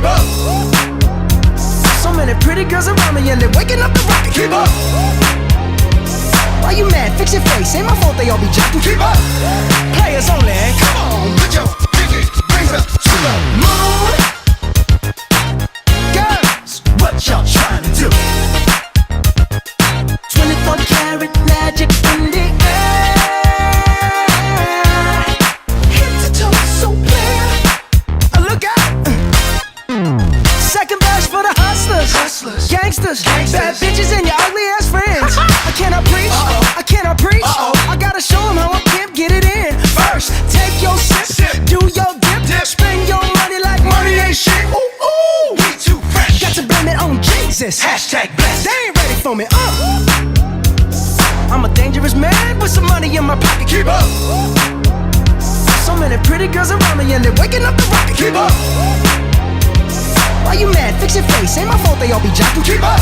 keep up. So many pretty girls around me and they're waking up the rocket, keep up. Why you mad? Fix your face, ain't my fault they all be jocking, keep up. Players only, come on, put your pinky rings up to the moon. Girls, what y'all trying to do? 24 karat magic in the air. Head to toe, so clear. Look out. Second verse for the hustlers, gangsters, bad bitches and your ugly ass friends. I cannot preach, I cannot preach. I gotta show them how I can't get it in. First, take your sip, do your dip, spend your money like money ain't shit. Ooh, ooh, we too fresh. Got to blame it on Jesus. Hashtag blessed. They ain't ready for me. I'm a dangerous man with some money in my pocket. Keep up. So many pretty girls around me and they're waking up the rocket. Keep up. Why you mad? Fix your face, ain't my fault they all be jocking. Keep up.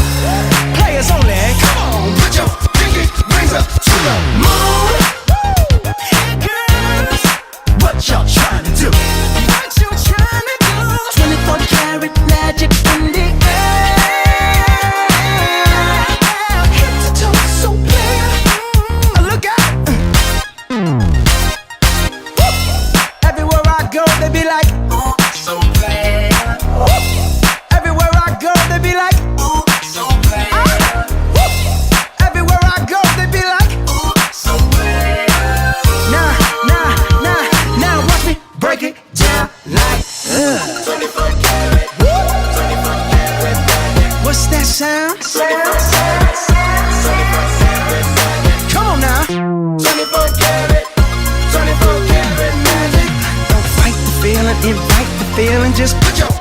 Players only, come on, put your pinky rings up to the moon. Hey girls, what y'all trying to do? What you trying to do? 24 karat magic in the air. Head to toe, so clear. Look out. Everywhere I go, they be like, oh, so clear. Everywhere I go, they be like, oh, so clear. Everywhere I go, they be like, oh, so clear. Now, watch me break it down like 24 karat, 24 karat magic. What's that sound? 24 karat magic. Come on now. 24 karat, 24 karat magic. Don't fight the feeling, invite the feeling. Just put your